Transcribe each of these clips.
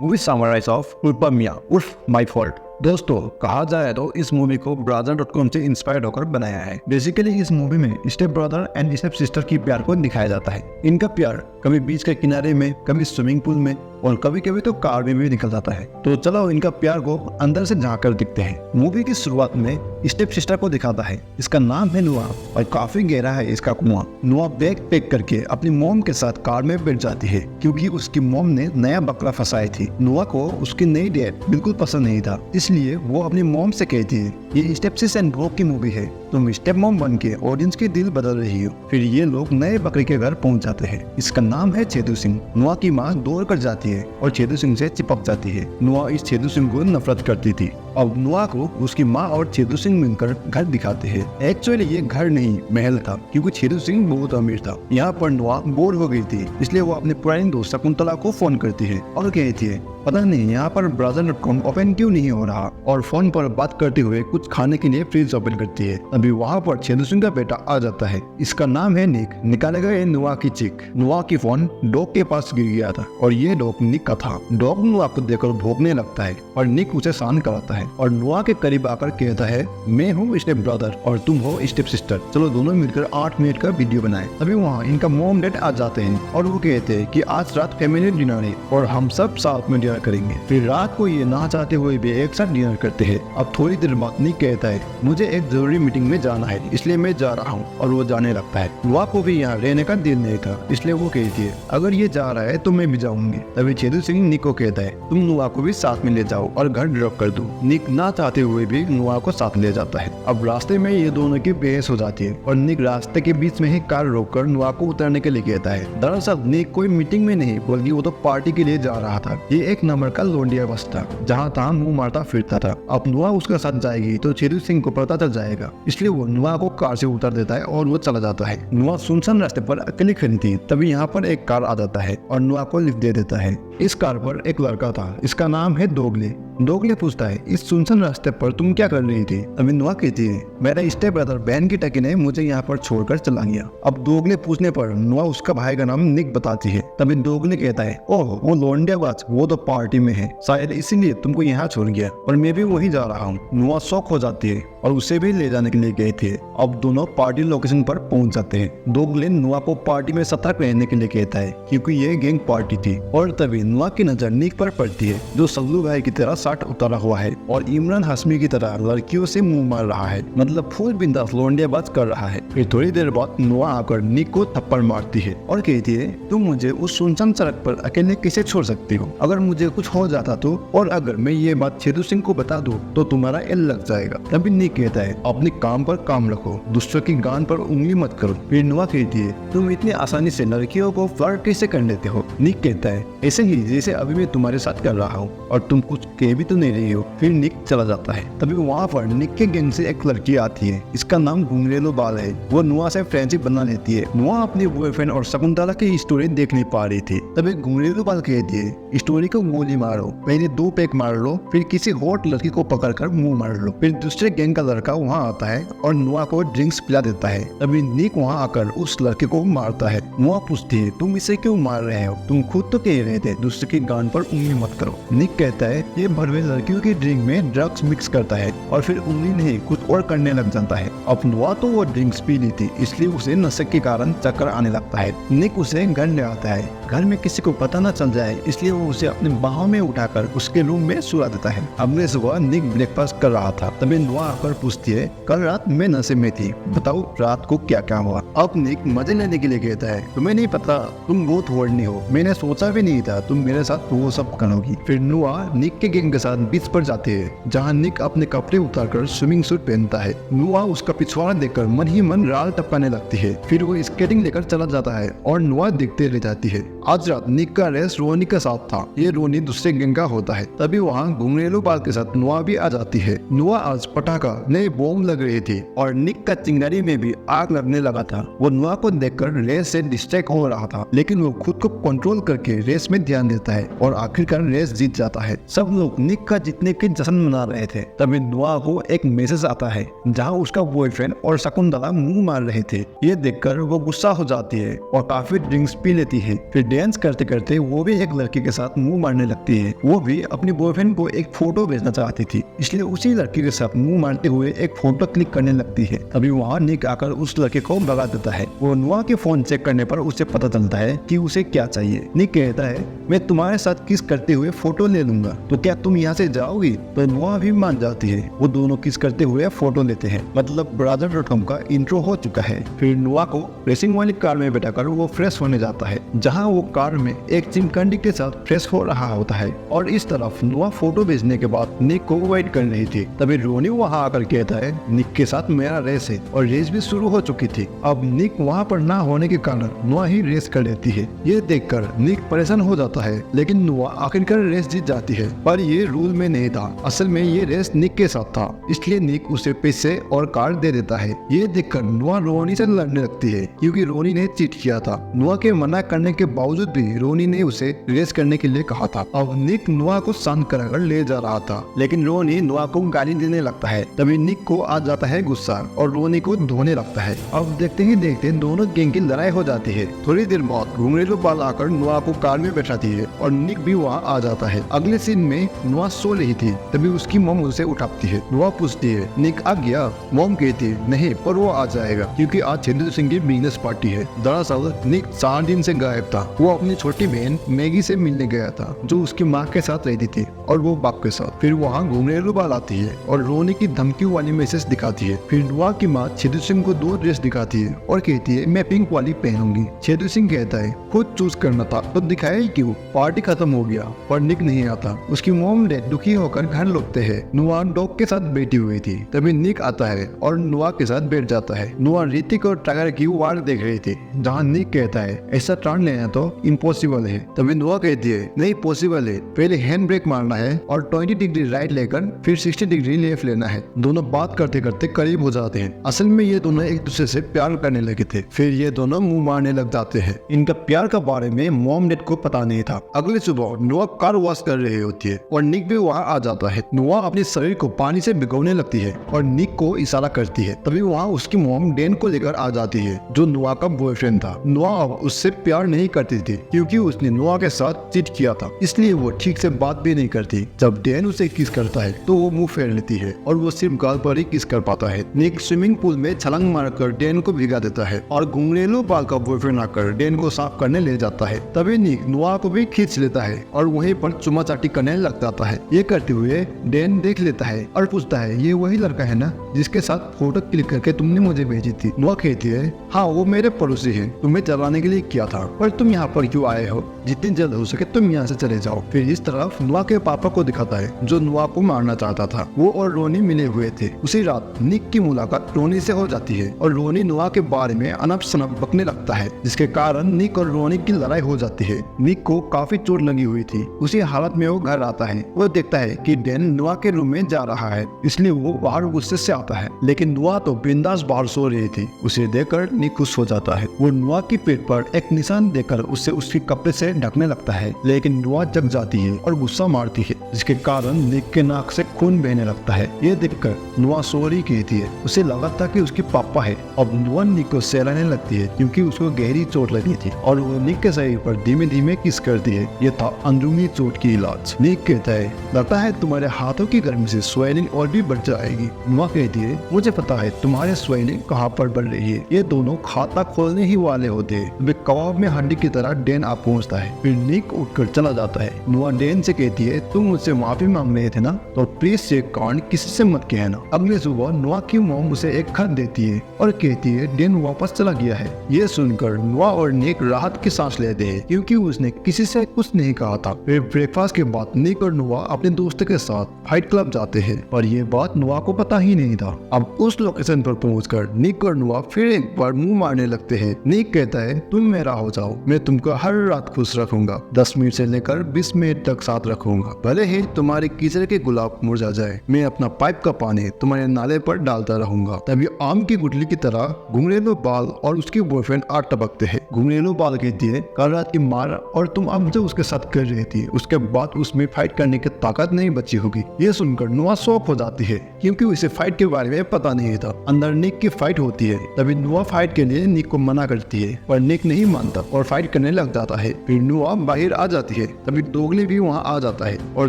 Movie summarise of रूपा मियां उर्फ my fault. दोस्तों, कहा जाए तो इस मूवी को brother.com से इंस्पायर्ड होकर बनाया है। बेसिकली इस मूवी में step brother and step sister की प्यार को दिखाया जाता है। इनका प्यार कभी बीच के किनारे में, कभी स्विमिंग पूल में और कभी कभी तो कार में भी निकल जाता है। तो चलो इनका प्यार को अंदर से झांक कर दिखते हैं। मूवी की शुरुआत में स्टेप सिस्टर को दिखाता है। इसका नाम है नुआ और काफी गहरा है इसका कुआं। नुआ बैग पैक करके अपनी मॉम के साथ कार में बैठ जाती है क्योंकि उसकी मॉम ने नया बकरा फंसाई थी। नुआ को उसकी नई डेट बिल्कुल पसंद नहीं था, इसलिए वो अपनी मॉम से कहती है ये स्टेप सिस एंड ब्रो की मूवी है, तुम स्टेप मॉम बन के ऑडियंस के दिल बदल रही हो। फिर ये लोग नए बकरे के घर पहुंच जाते हैं। इसका नाम है छेदू सिंह। नुआ की माँ दौड़ कर जाती है और छेदू सिंह से चिपक जाती है। नुआ इस छेदू सिंह को नफरत करती थी। अब नुआ को उसकी माँ और छेदू सिंह मिलकर घर दिखाते हैं। एक्चुअली ये घर नहीं महल था क्योंकि छेदू सिंह बहुत अमीर था। यहाँ पर नुआ बोर हो गई थी, इसलिए वो अपने पुरानी दोस्त शकुंतला को फोन करती है और कहती है पता नहीं यहाँ पर brother.com ओपन क्यों नहीं हो रहा, और फोन पर बात करते हुए कुछ खाने के लिए फ्रिज ओपन करती है। अभी वहाँ पर छेदू सिंह का बेटा आ जाता है। इसका नाम है निक। निकालेगा ये नुआ की चिक। नुआ की फोन डॉग के पास गिर गया था और ये डॉग निक का था। डॉग नुआ को देखकर भौंकने लगता है और निक उसे शांत कराता है और नुआ के करीब आकर कहता है मैं हूँ स्टेप ब्रदर और तुम हो स्टेप सिस्टर, चलो दोनों मिलकर 8 मिनट का वीडियो बनाए। अभी वहाँ इनका मॉम डैड आ जाते हैं और वो कहते हैं कि आज रात फैमिली डिनर है और हम सब साथ में डिनर करेंगे। फिर रात को ये ना चाहते हुए भी एक साथ डिनर करते हैं। अब थोड़ी देर बाद निक कहता है मुझे एक जरूरी मीटिंग में जाना है इसलिए मैं जा रहा हूँ, और वो जाने लगता है। नुआ को भी यहाँ रहने का दिल नहीं था, इसलिए वो कहती है अगर ये जा रहा है तो मैं भी जाऊंगी। तभी छेदू सिंह निक को कहता है तुम नुआ को भी साथ में ले जाओ और घर ड्रॉप कर दो। निक ना चाहते हुए भी नुआ को साथ ले जाता है। अब रास्ते में ये दोनों की बहस हो जाती है और निक रास्ते के बीच में ही कार रोककर नुआ को उतरने के लिए कहता है। दरअसल निक कोई मीटिंग में नहीं बल्कि वो तो पार्टी के लिए जा रहा था। ये एक नंबर का लोंडिया बस था जहाँ तहाँ मुंह मारता फिरता था। अब नुआ उसके साथ जाएगी तो छेदू सिंह को पता चल जाएगा, इसलिए वो नुआ को कार से उतार देता है और वो चला जाता है। नुआ सुनसान रास्ते पर अकेली खड़ी थी, तभी यहाँ पर एक कार आ जाता है और नुआ को लिफ्ट दे देता है। इस कार पर एक लड़का था, इसका नाम है दोगले। दोगले पूछता है इस सुनसान रास्ते पर तुम क्या कर रही थी? तभी नुआ कहती है मेरा स्टेप ब्रदर बहन की टकी ने मुझे यहाँ पर छोड़कर चला गया। अब दोगले पूछने पर नुआ उसका भाई का नाम निक बताती है। तभी दोगले कहता है ओह वो लोंडियाबाज, वो तो पार्टी में है, शायद इसीलिए तुमको यहाँ छोड़ गया और मैं भी वही जा रहा हूँ। नुआ शौक हो जाती है और उसे भी ले जाने के लिए गए थे। अब दोनों पार्टी लोकेशन पर पहुंच जाते हैं। दोगले नुआ को पार्टी में सतर्क रहने के लिए कहता है क्योंकि ये गैंग पार्टी थी। और तभी नुआ की नजर निक पर पड़ती है जो सल्लू भाई की तरह शर्ट उतारा हुआ है और इमरान हाशमी की तरह लड़कियों से मुंह मार रहा है, मतलब फुल बिंदास लोंडियाबाज कर रहा है। फिर थोड़ी देर बाद नुआ आकर निक को थप्पड़ मारती है और कहती है तुम मुझे उस सुनसान सड़क पर अकेले कैसे छोड़ सकती हो? अगर मुझे कुछ हो जाता तो, और अगर मैं ये बात छेदू सिंह को बता दूं तो तुम्हारा एल लग जाएगा। तभी निक कहता है अपने काम पर काम रखो, दूसरों की गान पर उंगली मत करो। फिर नुआ कहती है तुम इतनी आसानी से लड़कियों को फ्लर्ट कैसे कर लेते हो? निक कहता है ऐसे ही जैसे अभी मैं तुम्हारे साथ कर रहा हूँ और तुम कुछ कह भी तो नहीं रही हो। फिर निक चला जाता है। तभी वहाँ पर निक के गैंग से एक लड़की आती है, इसका नाम घुंगरेलो बाल है। वो नुआ से फ्रेंडशिप बना लेती है। नुआ अपने बॉयफ्रेंड और शकुंतला की स्टोरी देख नहीं पा रही थी। तभी घुंगरेलो बाल कहती है स्टोरी को गोली मारो, पहले 2 पैक मार लो, फिर किसी हॉट लड़की को पकड़कर मुंह मार लो। फिर दूसरे गैंग का लड़का वहाँ आता है और नुआ को ड्रिंक्स पिला देता है। तभी निक वहाँ आकर उस लड़के को मारता है। नुआ पूछती है तुम इसे क्यों मार रहे हो? तुम खुद तो कह रहे थे दूसरे की गान पर उंगली मत करो। निक कहता है ये भरवे लड़कियों की ड्रिंक में ड्रग्स मिक्स करता है और फिर उंगली नहीं कुछ और करने लग जाता है। अब नुआ तो वो ड्रिंक्स पी ली थी, इसलिए उसे नशे के कारण चक्कर आने लगता है। निक उसे घर ले आता है। घर में किसी को पता न चल जाए इसलिए वो उसे अपने बाहों में उठाकर उसके रूम में सुला देता है। अगले सुबह निक ब्रेकफास्ट कर रहा था, तभी नुआ आकर पूछती है कल रात मैं नशे में थी, बताओ रात को क्या क्या हुआ? अब निक मजे लेने के लिए कहता है तुम्हें नहीं पता, तुम बहुत होड़नी हो, मैंने सोचा भी नहीं था तुम मेरे साथ वो सब करोगी। फिर नुआ निक के गैंग के साथ बीच पर जाते हैं जहाँ निक अपने कपड़े उतारकर स्विमिंग सूट पहनता है। नुआ उसका पिछवाड़ा देखकर मन ही मन राल टपकाने लगती है। फिर वो स्केटिंग लेकर चला जाता है और नुआ देखते रह जाती है। आज रात निक का रेस रोनी के साथ था। ये रोनी दूसरे गैंग का होता है। तभी वहाँ घुंगरेलो बाल के साथ नुआ भी आ जाती है। नुआ आज पटाखा जगह नई बॉम्ब लग रही थी और निक का चिंगारी में भी आग लगने लगा था। वो नुआ को देखकर रेस से डिस्ट्रैक्ट हो रहा था, लेकिन वो खुद को कंट्रोल करके रेस में ध्यान देता है और आखिरकार रेस जीत जाता है। सब लोग निक का जीतने के जश्न मना रहे थे। तभी नुआ को एक मैसेज आता है जहाँ उसका बॉयफ्रेंड और शकुंतला मुंह मार रहे थे। ये देखकर वो गुस्सा हो जाती है और काफी ड्रिंक्स पी लेती है। फिर डांस करते करते वो भी एक लड़की के साथ मुंह मारने लगती है। वो भी अपनी बॉयफ्रेंड को एक फोटो भेजना चाहती थी, इसलिए उसी लड़की के साथ मुंह मारते हुए एक फोटो क्लिक करने लगती है। तभी वहाँ निक आकर उस लड़के को भगा देता है। वो नुआ के फोन चेक करने पर उसे पता चलता है कि उसे क्या चाहिए। निक कहता है, मैं तुम्हारे साथ किस करते हुए फोटो ले लूंगा, तो क्या तुम यहाँ से जाओगी? तो नुआ भी मान जाती है। वो दोनों किस करते हुए फोटो लेते हैं। मतलब brother.com का इंट्रो हो चुका है। फिर नुआ को रेसिंग वाली कार में बैठाकर वो फ्रेश होने जाता है, जहाँ वो कार में एक चिमकंडी के साथ फ्रेश हो रहा होता है। और इस तरफ नुआ फोटो भेजने के बाद निक को वेट कर रही थी। तभी रोनी वहाँ आकर कहता है, निक के साथ मेरा रेस है और रेस भी शुरू हो चुकी थी। अब निक वहाँ पर ना होने के कारण नुआ ही रेस कर लेती है। ये देखकर निक परेशान हो जाता है, लेकिन नुआ आखिरकार रेस जीत जाती है। पर ये रूल में नहीं था, असल में ये रेस निक के साथ था, इसलिए निक उसे पैसे और कार दे देता है। ये देखकर नुआ रोनी से लड़ने लगती है, क्योंकि रोनी ने चीट किया था। नुआ के मना करने के बावजूद भी रोनी ने उसे रेस करने के लिए कहा था। अब निक नुआ को शांत कराकर ले जा रहा था, लेकिन रोनी नुआ को गाली देने लगता है। तभी निक को आ जाता है गुस्सा और रोनी को धोने लगता है। अब देखते ही देखते दोनों गैंग की लड़ाई हो जाती है। थोड़ी देर बाद घुंघरेलू बाल आकर नुआ को कार में बैठाती है और निक भी वहाँ आ जाता है। अगले सीन में नुआ सो रही थी, तभी उसकी मॉम उसे उठाती है। नुआ पूछती है, निक आ गया? मॉम कहती है, नहीं, पर वो आ जाएगा क्योंकि आज छेदू सिंह की बिजनेस पार्टी है। दरअसल निक 4 दिन से गायब था। वो अपनी छोटी बहन मैगी से मिलने गया था, जो उसकी माँ के साथ रहती थी और वो बाप के साथ। फिर वहाँ घुंघरेलू बाल आती है और रोने की धमकी वाली मैसेज दिखाती है। फिर नुआ की माँ छेदू सिंह को 2 ड्रेस दिखाती है और कहती है, मैं पिंक वाली पहनूंगी। छेदू सिंह कहता है, खुद चूज करना था तो दिखाया ही क्यों? पार्टी खत्म हो गया पर निक नहीं आता। उसकी मॉम डैड दुखी होकर घर लौटते हैं। नुआ डॉग के साथ बैठी हुई थी, तभी निक आता है और नुआ के साथ बैठ जाता है। नुआ ऋतिक और टाइगर की वार देख रही थी, जहाँ निक कहता है, ऐसा टर्न लेना तो इम्पॉसिबल है। तभी नुआ कहती है, नहीं पॉसिबल है, पहले हैंड ब्रेक मारना है और 20 डिग्री राइट लेकर फिर 60 डिग्री लेफ्ट लेना है। दोनों बात करते करते करीब हो जाते हैं। असल में ये दोनों एक दूसरे से प्यार करने लगे थे। फिर ये दोनों मुंह मारने लग जाते हैं। इनका प्यार के बारे में मॉम डैड को पता नहीं था। अगले सुबह नुआ कार वॉश कर रही होती है और निक भी वहाँ आ जाता है। नुआ अपने शरीर को पानी से भिगोने लगती है और निक को इशारा करती है। तभी वहाँ उसकी मॉम डैन को लेकर आ जाती है, जो नुआ का बॉयफ्रेंड था। नुआ अब उससे प्यार नहीं करती थी, क्योंकि उसने नुआ के साथ चीट किया था, इसलिए वो ठीक से बात भी नहीं करती। जब डैन उसे किस करता है तो वो मुंह फेर लेती है और वो सिर्फ गाल पर ही किस कर पाता है। निक स्विमिंग पूल में छलांग मारकर डैन को भिगा देता है और घुंघरेलू बाल का बॉयफ्रेंड आकर डैन को साफ करने ले जाता है। तभी निक नुआ को भी खींच लेता है और वहीं पर चुमा चाटी करने लग जाता है। ये करते हुए डैन देख लेता है और पूछता है, ये वही लड़का है ना जिसके साथ फोटो क्लिक करके तुमने मुझे भेजी थी? नुआ कहती है, हाँ वो मेरे पड़ोसी है, तुम्हें चलाने के लिए किया था, पर तुम यहाँ पर क्यों आए हो? जितनी जल्द हो सके तुम यहाँ से चले जाओ। फिर इस तरफ नुआ के पापा को दिखाता है, जो नुआ को मारना चाहता था। वो और रोनी मिले हुए थे। उसी रात निक की मुलाकात रोनी से हो जाती है और रोनी नुआ के बारे में अनप शनप बकने लगता है, जिसके कारण निक और रोनी की लड़ाई हो जाती है। निक को काफी चोट लगी हुई थी। उसी हालत में वो घर आता है। वो देखता है कि डैन नुआ के रूम में जा रहा है, इसलिए वो बाहर गुस्से से आता है, लेकिन नुआ तो बिंदास बाहर सो रही थी। उसे देखकर निक खुश हो जाता है। वो नुआ की पेट पर एक निशान देकर उसे उसके कपड़े से ढकने लगता है, लेकिन नुआ जग जाती है और गुस्सा मारती है, जिसके कारण निक के नाक से खून बहने लगता है। ये देखकर नुआ सॉरी कहती है। उसे लगा था कि उसके पापा है। अब नुआ निक को सहलाने लगती है, क्योंकि उसको गहरी चोट लगी थी और वो निक के शरीर पर धीमे धीमे किस करती है। ये था अंदरूनी चोट की इलाज। निक कहता है, लगता है तुम्हारे हाथों की गर्मी से स्वेलिंग और भी बढ़ जाएगी। नुआ कहती है, मुझे पता है तुम्हारे स्वेलिंग कहाँ पर बढ़ रही है। ये दोनों खाता खोलने ही वाले होते हैं। वे कबाब में हड्डी की तरह डैन आ पहुँचता है। फिर निक उठकर चला जाता है। नुआ डैन से कहती है, तुम मुझसे माफी मांग रहे थे ना, तो प्लीज ये कांड किसी से मत कहना। अगले सुबह नुआ की मॉम उसे एक खत देती है और कहती है डैन वापस चला गया है। ये सुनकर नुआ और निक राहत की सांस लेते हैं, क्योंकि उसने किसी से कुछ नहीं कहा था। फिर ब्रेकफास्ट के बाद निक और नुआ अपने दोस्त के साथ फाइट क्लब जाते हैं, पर यह बात नुआ को पता ही नहीं था। अब उस लोकेशन पर पहुंचकर निक और नुआ फिर एक बार मुंह मारने लगते हैं। निक कहता है, तुम मेरा हो जाओ, मैं तुमको हर रात खुश रखूंगा, 10 मिनट से लेकर 20 मिनट तक साथ रखूंगा। भले ही तुम्हारे कीचड़ के गुलाब मुरझा जाए, मैं अपना पाइप का पानी तुम्हारे नाले पर डालता रहूंगा। तभी आम की गुठली की तरह घुंघरेलू बाल और उसकी बॉयफ्रेंड आ टपकते हैं। घुंघरेलू बाल कहती है, कल रात की मार और तुम अब जो उसके साथ कर रही थी उसके बाद उसमें फाइट करने की ताकत नहीं बची होगी। ये सुनकर नुआ शॉक हो जाती है क्योंकि उसे फाइट के बारे में पता नहीं था। अंदर निक की फाइट होती है। तभी नुआ फाइट के लिए निक को मना करती है पर निक नहीं मानता और फाइट करने लग जाता है। फिर नुआ बाहर आ जाती है। तभी दोगले भी वहाँ आ जाता है और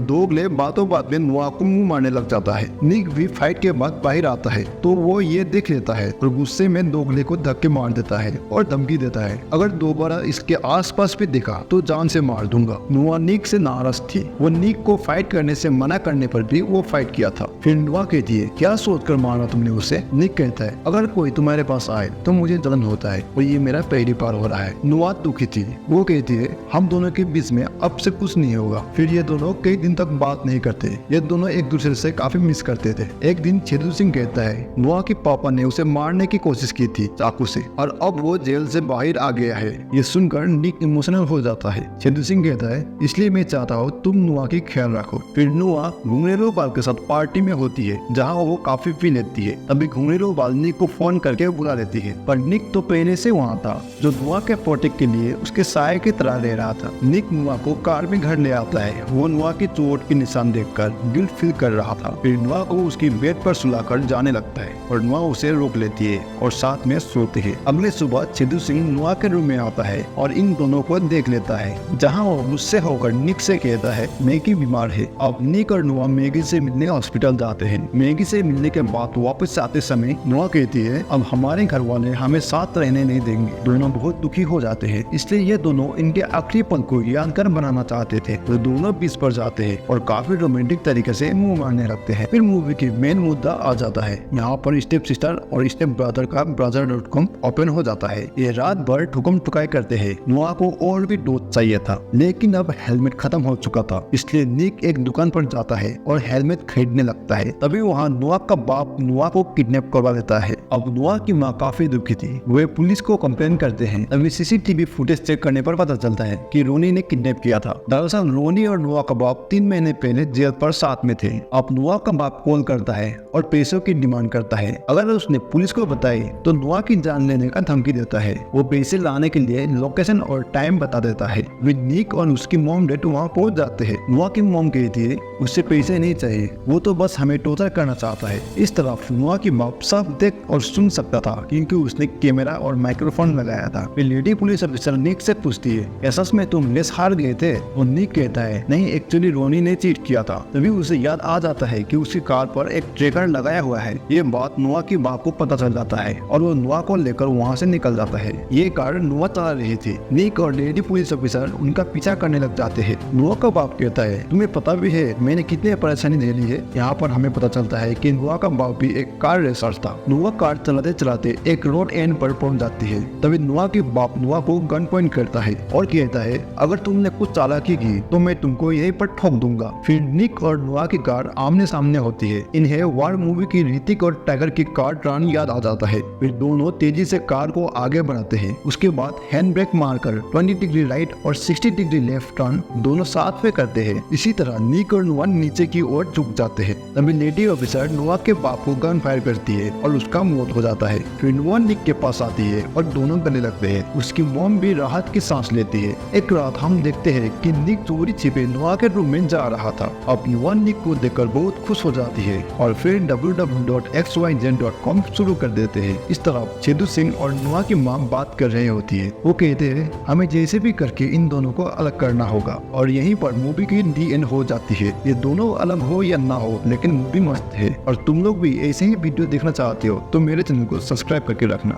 दोगले बातों बात में नुआ को मुंह मारने लग जाता है। निक भी फाइट के बाद बाहर आता है तो वो ये देख लेता है और गुस्से में दोगले को धक्के मार देता है और धमकी देता है, अगर दोबारा इसके आसपास भी देखा तो जान से मार दूंगा। नुआ निक से नाराज थी। वो निक को फाइट करने से मना करने पर भी वो फाइट किया था। फिर नुआ कहती है, क्या सोचकर मारा तुमने उसे? निक कहता है, अगर कोई तुम्हारे पास आए तो मुझे जलन होता है और ये मेरा पहली बार हो रहा है। नुआ दुखी थी। वो कहती है, हम दोनों के बीच में अब से कुछ नहीं होगा। फिर ये दोनों कई दिन तक बात नहीं करते। ये दोनों एक दूसरे से काफी मिस करते थे। एक दिन छेदू सिंह कहता है, नुआ के पापा ने उसे मारने की कोशिश की थी चाकू से और अब वो जेल से बाहर आ गया है। ये सुनकर निक इमोशनल हो जाता है। छेदू सिंह कहता है, इसलिए मैं चाहता हूँ तुम नुआ की ख्याल रखो। फिर नुआ घुंघरेलू बाल के साथ पार्टी में होती है जहाँ वो काफी पी लेती है। तभी घुंघरेलू बाल निक को फोन करके बुला लेती है पर निक तो पहले से वहाँ था जो नुआ के प्रोटेक्ट के लिए उसके साय की तरह रह रहा था। निक नुआ को कार में घर ले आता है। वो नुआ की चोट के निशान देखकर गिल्ट फील कर रहा था। फिर नुआ को उसकी बेड पर सुलाकर जाने लगता है और नुआ उसे रोक लेती है और साथ में सोते हैं। अगले सुबह छेदू सिंह नुआ के रूम में आता है और इन दोनों को देख लेता है जहाँ वो गुस्से होकर निक से कहता है, मैगी बीमार है। अब निक और नुआ मैगी से मिलने हॉस्पिटल जाते हैं। मैगी से मिलने के बाद वापस आते समय नुआ कहती है, अब हमारे घर वाले हमें साथ रहने नहीं देंगे। दोनों बहुत दुखी हो जाते हैं, इसलिए ये दोनों इनके आखिरी पल को यादगार बनाना चाहते थे। तो दोनों बीच पर जाते हैं और काफी रोमांटिक तरीके से मुंह मारने लगते हैं। फिर मूवी की मेन मुद्दा आ जाता है। यहाँ पर स्टेप सिस्टर और स्टेप ब्रदर का brother.com ओपन हो जाता है। ये रात भर ठुकम ठुकाई करते हैं। नुआ को और भी डोज चाहिए था लेकिन अब हेलमेट खत्म हो चुका था, इसलिए निक एक दुकान पर जाता है और हेलमेट खरीदने लगता है। तभी वहाँ नुआ का बाप नुआ को किडनैप करवा देता है। अब नुआ की माँ काफी दुखी थी। वे पुलिस को कंप्लेन करते हैं। तभी सीसीटीवी फुटेज चेक करने पर पता चलता है कि रोनी ने किडनैप किया था। दरअसल रोनी और नुआ का बाप 3 महीने पहले जेल पर साथ में थे। अब नुआ का बाप कॉल करता है और पैसों की डिमांड करता है। अगर उसने पुलिस को बताई तो नुआ की जान लेने का धमकी देता है। वो पैसे लाने के लिए लोकेशन और टाइम बता देता है। वे निक और उसकी मॉम डैड वहाँ पहुँच जाते हैं। नुआ की मॉम कहती है, उससे पैसे नहीं चाहिए, वो तो बस हमें टॉर्चर करना चाहता है। इस तरफ नुआ की बाप सब देख और सुन सकता था क्योंकि उसने कैमरा और माइक्रोफोन लगाया था। फिर लेडी पुलिस ऑफिसर निक से पूछती है, ऐसा में तुम रेस हार गए थे? और निक कहता है, नहीं, एक्चुअली रोनी ने चीट किया था। तभी उसे याद आ जाता है कि उसकी कार पर एक ट्रैकर लगाया हुआ है। ये बात नुआ की बाप को पता चल जाता है और वो नुआ को लेकर वहाँ से निकल जाता है। ये कार नुआ चला रही थी। निक और लेडी पुलिस ऑफिसर उनका पीछा करने लग जाते हैं। नुआ का बाप कहता है, तुम्हें पता भी है मैंने कितनी परेशानी झेली है। यहाँ पर हमें पता चलता है कि नुआ का बाप भी एक कार रेसर था। नुआ कार चलाते चलाते एक रोड एंड पर पहुंच जाती है। तभी नुआ के बाप नुआ को गन पॉइंट करता है और कहता है, अगर तुमने कुछ चालाकी की तो मैं तुमको यहीं पर ठोक दूंगा। फिर निक और नुआ की कार आमने सामने होती है। इन्हें वार मूवी की ऋतिक और टाइगर की कार टर्न याद आ जाता है। फिर दोनों तेजी से कार को आगे बढ़ाते हैं। उसके बाद हैंड ब्रेक मारकर 20 डिग्री राइट और 60 डिग्री लेफ्ट टर्न दोनों साथ में करते हैं। इसी तरह निक और नुआ नीचे की ओर झुक जाते हैं। तभी लेडी ऑफिसर नुआ के बाप को गन फायर करती है और उसका मौत हो जाता है। फिर नुआ निक के पास आती है और दोनों गले लगते हैं। उसकी मॉम भी राहत की सांस लेती है। एक रात हम देखते हैं कि निक चोरी छिपे नुआ के रूम में जा रहा था। अब नुआ निक को देखकर बहुत खुश हो जाती है और फिर www.xyz.com शुरू कर देते हैं। इस तरह छेदू सिंह और नुआ की माँ बात कर रही होती है। वो कहते हैं, हमें जैसे भी करके इन दोनों को अलग करना होगा। और यहीं पर मूवी की दी एंड हो जाती है। ये दोनों अलग हो या ना हो लेकिन मूवी मस्त है। और तुम लोग भी ऐसे ही वीडियो देखना चाहते हो तो मेरे चैनल को सब्सक्राइब करके रखना।